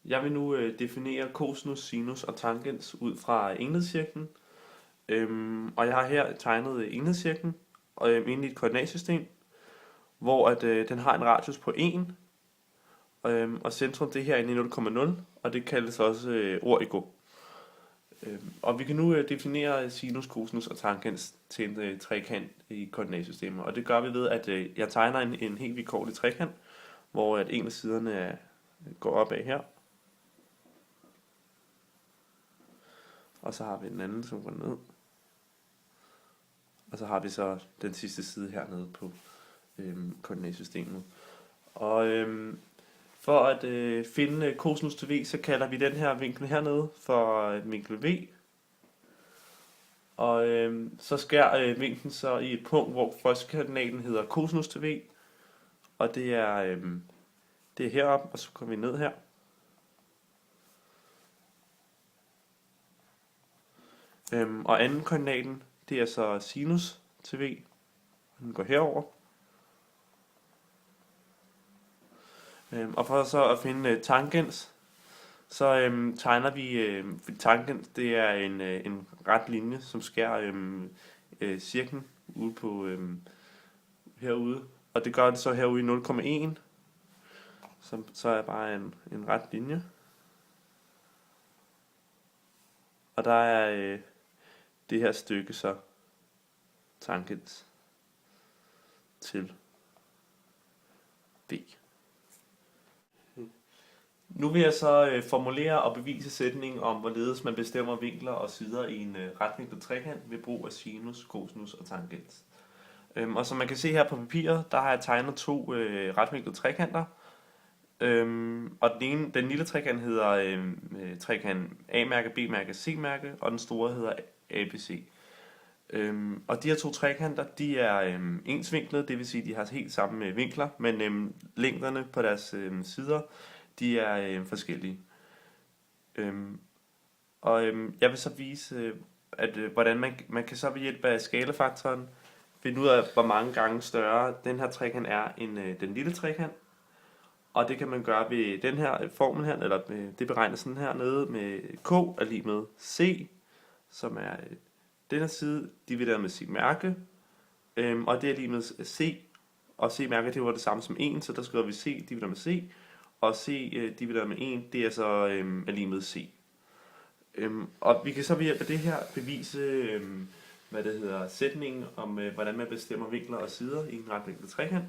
Jeg vil nu definere cosinus, sinus og tangens ud fra enhedscirklen. Og jeg har her tegnet enhedscirklen inde i et koordinatsystem, hvor den har en radius på 1, og centrum det er herinde i 0,0, og det kaldes også origo. Og vi kan nu definere sinus, cosinus og tangens til en trekant i koordinatsystemet. Og det gør vi ved, at jeg tegner en helt vilkårlig trekant, hvor at en af siderne går opad her. Og så har vi den anden, som går ned. Og så har vi så den sidste side hernede på koordinatsystemet. Og for at finde cosinus til v, så kalder vi den her vinkel hernede for vinkel v. Og så skærer vinklen så i et punkt, hvor første koordinaten hedder cosinus til v. Og det er heroppe, og så kommer vi ned her. Og anden koordinaten, det er så sinus til v. Den går herover. Og for så at finde tangens, så tegner vi tangens, det er en ret linje, som skærer cirklen ude på herude. Og det gør det så herude i 0,1, som så er bare en ret linje. Og der er det her stykke så tangens til v. Nu vil jeg så formulere og bevise sætningen om, hvorledes man bestemmer vinkler og sider i en retvinklet trekant ved brug af sinus, cosinus og tangens. Og som man kan se her på papiret, der har jeg tegnet to retvinklede trekanter. Og den lille trekant hedder trekant A-mærke, B-mærke, C-mærke, og den store hedder ABC. Og de her to trekanter, de er ensvinklede, det vil sige, de har helt samme vinkler, men længderne på deres sider, de er forskellige. Jeg vil så vise, hvordan man kan så ved hjælp af skalefaktoren finde ud af, hvor mange gange større den her trekant er end den lille trekant. Og det kan man gøre ved den her formel her, eller det beregnes sådan her nede med k er lige med c, som er den her side divideret med c-mærke, og det er lige med c, og c-mærke det var det samme som 1, så der skriver vi c divideret med c, og c divideret med 1, det er så er lige med c. Og vi kan så ved hjælp af det her bevise, sætningen om, hvordan man bestemmer vinkler og sider i en retvinklet trekant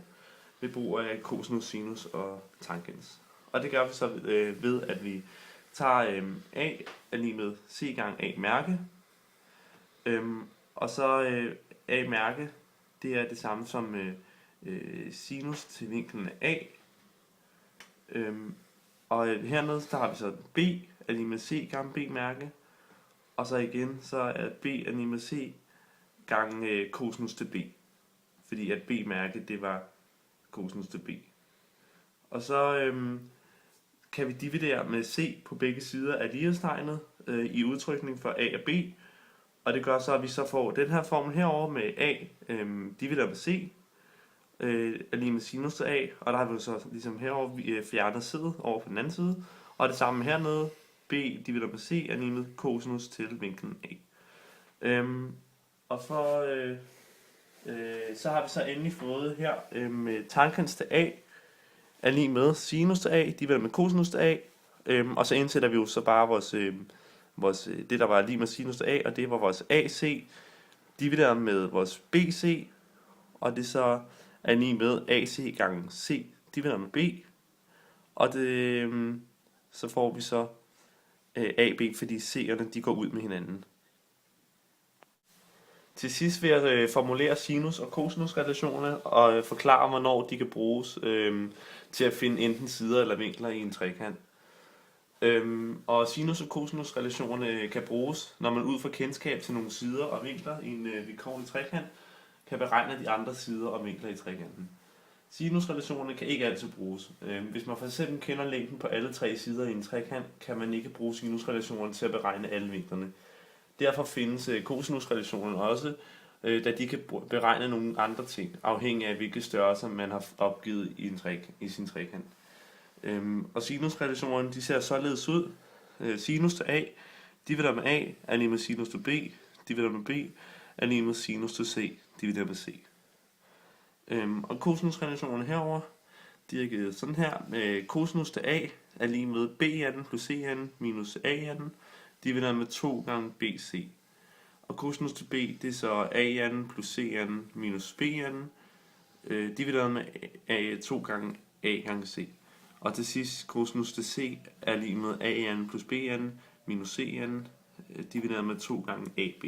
ved brug af cosinus, sinus og tangens. Og det gør vi så ved, at vi tager a er lige med c gange a-mærke, og så a-mærke, det er det samme som sinus til vinklen a. Og hernede, der har vi så b er lige med c gange b-mærke, og så igen, så er b er lige med c gange cosinus til b, fordi at b-mærke, det var cosinus til b. Og så kan vi dividere med c på begge sider af lighedstegnet i udtrykning for a og b, og det gør så, at vi så får den her formel herover med a divideret med c er lige med sinus til a, og der har vi så ligesom herover fjernet c'et over på den anden side, og det samme hernede, b divideret med c er lige med cosinus til vinklen a. Og for så har vi så endelig fået her med tangens til a er lige med sinus til a divideret med cosinus til a, og så indsætter vi jo så bare vores det der var lige med sinus til a, og det var vores ac divideret med vores bc, og det så er lige med ac gange c divideret med b, og det så får vi så ab, fordi c'erne de går ud med hinanden. Til sidst vil jeg formulere sinus- og cosinus-relationerne og forklare, hvornår de kan bruges til at finde enten sider eller vinkler i en trekant. Og sinus- og cosinus-relationerne kan bruges, når man ud fra kendskab til nogle sider og vinkler i en vilkårlig trekant, kan beregne de andre sider og vinkler i trekanten. Sinus-relationerne kan ikke altid bruges. Hvis man for eksempel kender længden på alle tre sider i en trekant, kan man ikke bruge sinus-relationerne til at beregne alle vinklerne. Derfor findes cosinus-relationerne også, da de kan beregne nogle andre ting, afhængig af hvilke størrelser man har opgivet i sin trekant. Og sinusrelationerne, de ser således ud. Sinus til A, divideret med A, er lige med sinus til B, divideret med B, er lige med sinus til C, divideret med C. Og kosinusrelationerne herover, de er givet sådan her. Cosinus til A er lige med B plus C minus A divideret med 2 gange BC. Og cosinus til B, det er så A plus C minus B divideret med 2 gange A gange C. Og til sidst, cosinus til C er lige med A plus B minus C divideret med 2 gange AB.